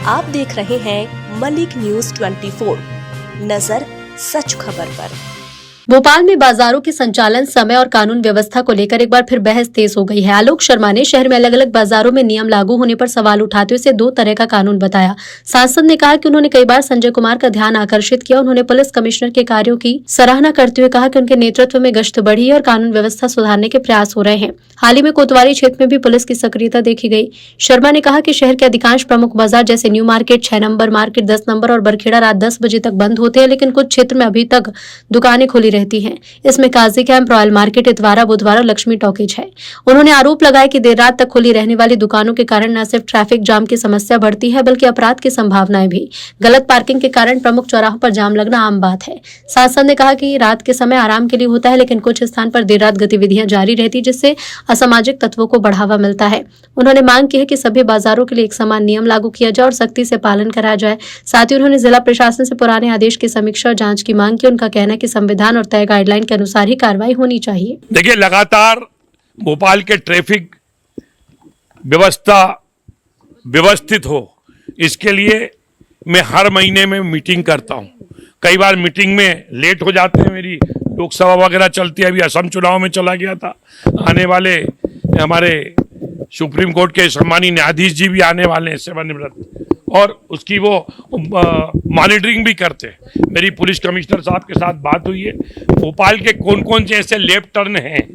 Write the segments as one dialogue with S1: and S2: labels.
S1: आप देख रहे हैं मलिक न्यूज 24, नजर सच खबर पर।
S2: भोपाल में बाजारों के संचालन समय और कानून व्यवस्था को लेकर एक बार फिर बहस तेज हो गई है। आलोक शर्मा ने शहर में अलग अलग बाजारों में नियम लागू होने पर सवाल उठाते हुए इसे दो तरह का कानून बताया। सांसद ने कहा कि उन्होंने कई बार संजय कुमार का ध्यान आकर्षित किया। उन्होंने पुलिस कमिश्नर के कार्यों की सराहना करते हुए कहा कि उनके नेतृत्व में गश्त बढ़ी है और कानून व्यवस्था सुधारने के प्रयास हो रहे हैं। हाल ही में कोतवाली क्षेत्र में भी पुलिस की सक्रियता देखी गई। शर्मा ने कहा कि शहर के अधिकांश प्रमुख बाजार जैसे new market, 6 number market, 10 number और बरखेड़ा रात 10 बजे तक बंद होते हैं, लेकिन कुछ क्षेत्र में अभी तक दुकानें खुली रहती हैं। इसमें काजी कैंप, रॉयल मार्केट, इतवारा, बुधवार और लक्ष्मी टॉकीज है। उन्होंने आरोप लगाया कि देर रात तक खुली रहने वाली दुकानों के कारण न सिर्फ ट्रैफिक जाम की समस्या बढ़ती है बल्कि अपराध की संभावनाएं भी। गलत पार्किंग के कारण प्रमुख चौराहों पर जाम लगना आम बात है। सांसद ने कहा कि रात के समय आराम के लिए होता है, लेकिन कुछ स्थान पर देर रात गतिविधियां जारी रहती, जिससे असामाजिक तत्वों को बढ़ावा मिलता है। उन्होंने मांग की है कि सभी बाजारों के लिए एक समान नियम लागू किया जाए और सख्ती से पालन कराया जाए। साथ ही उन्होंने जिला प्रशासन से पुराने आदेश की समीक्षा और जांच की मांग की। उनका कहना है कि संविधान और तय गाइडलाइन के अनुसार ही कार्रवाई होनी चाहिए।
S3: देखिए, लगातार भोपाल के ट्रैफिक व्यवस्था व्यवस्थित हो, इसके लिए मैं हर महीने में मीटिंग करता हूं। कई बार मीटिंग में लेट हो जाते हैं, मेरी लोकसभा वगैरह चलती है। अभी असम चुनाव में चला गया था। आने वाले हमारे सुप्रीम कोर्ट के सम्मानीय न्यायाधीश जी भी आने वाले हैं सेवानिवृत्त, और उसकी वो मॉनिटरिंग भी करते हैं। मेरी पुलिस कमिश्नर साहब के साथ बात हुई है। भोपाल के कौन कौन से ऐसे लेफ्ट टर्न हैं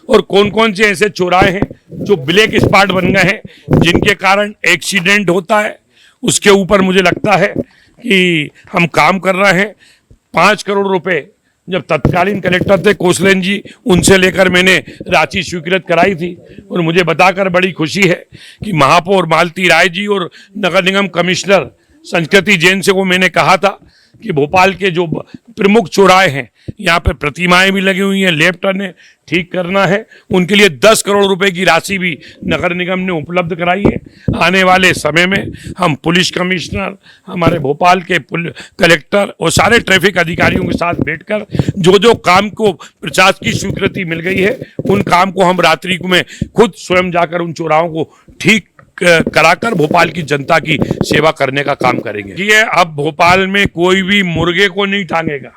S3: और कौन कौन से ऐसे चौराहे हैं जो ब्लैक स्पॉट बन गए हैं, जिनके कारण एक्सीडेंट होता है, उसके ऊपर मुझे लगता है कि हम काम कर रहे हैं। 5 करोड़ रुपए जब तत्कालीन कलेक्टर थे कोसलेन जी, उनसे लेकर मैंने राशि स्वीकृत कराई थी, और मुझे बताकर बड़ी खुशी है कि महापौर मालती राय जी और नगर निगम कमिश्नर संस्कृति जैन से वो मैंने कहा था कि भोपाल के जो प्रमुख चौराहे हैं, यहाँ पर प्रतिमाएं भी लगी हुई हैं, लेफ्ट टर्न ठीक करना है, उनके लिए 10 करोड़ रुपए की राशि भी नगर निगम ने उपलब्ध कराई है। आने वाले समय में हम पुलिस कमिश्नर, हमारे भोपाल के कलेक्टर और सारे ट्रैफिक अधिकारियों के साथ बैठकर जो जो काम को प्रशासन की स्वीकृति मिल गई है, उन काम को हम रात्रि में खुद स्वयं जाकर उन चौराहों को ठीक कराकर भोपाल की जनता की सेवा करने का काम करेंगे। ये अब भोपाल में कोई भी मुर्गे को नहीं टांगेगा,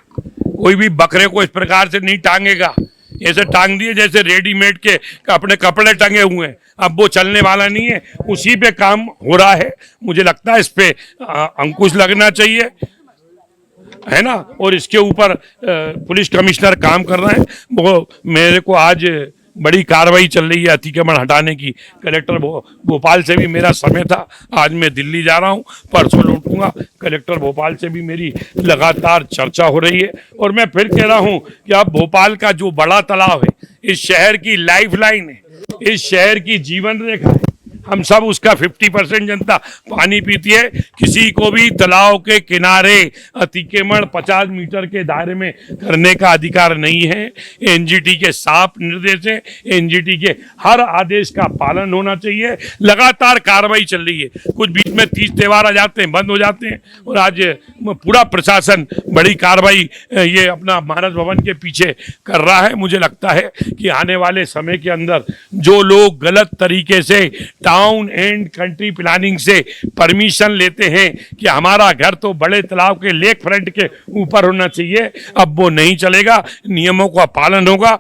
S3: कोई भी बकरे को इस प्रकार से नहीं टांगेगा। ऐसे टांग दिए जैसे रेडीमेड के अपने कपड़े टंगे हुए हैं, अब वो चलने वाला नहीं है। उसी पे काम हो रहा है। मुझे लगता है इस पे अंकुश लगना चाहिए, है ना, और इसके ऊपर पुलिस कमिश्नर काम कर रहे हैं। वो मेरे को आज बड़ी कार्रवाई चल रही है अतिक्रमण हटाने की। कलेक्टर भोपाल से भी मेरा समय था, आज मैं दिल्ली जा रहा हूं, परसों लौटूंगा। कलेक्टर भोपाल से भी मेरी लगातार चर्चा हो रही है, और मैं फिर कह रहा हूं कि अब भोपाल का जो बड़ा तालाब है, इस शहर की लाइफलाइन है, इस शहर की जीवन रेखा है। हम सब उसका 50% जनता पानी पीती है। किसी को भी तालाब के किनारे अतिक्रमण 50 मीटर के दायरे में करने का अधिकार नहीं है। एनजीटी के साफ निर्देश है, एनजीटी के हर आदेश का पालन होना चाहिए। लगातार कार्रवाई चल रही है। कुछ बीच में 30 त्योहार आ जाते हैं, बंद हो जाते हैं, और आज पूरा प्रशासन बड़ी कार्रवाई ये अपना महाराज भवन के पीछे कर रहा है। मुझे लगता है कि आने वाले समय के अंदर जो लोग गलत तरीके से टाउन एंड कंट्री प्लानिंग से परमिशन लेते हैं कि हमारा घर तो बड़े तालाब के लेक फ्रंट के ऊपर होना चाहिए, अब वो नहीं चलेगा। नियमों का पालन होगा।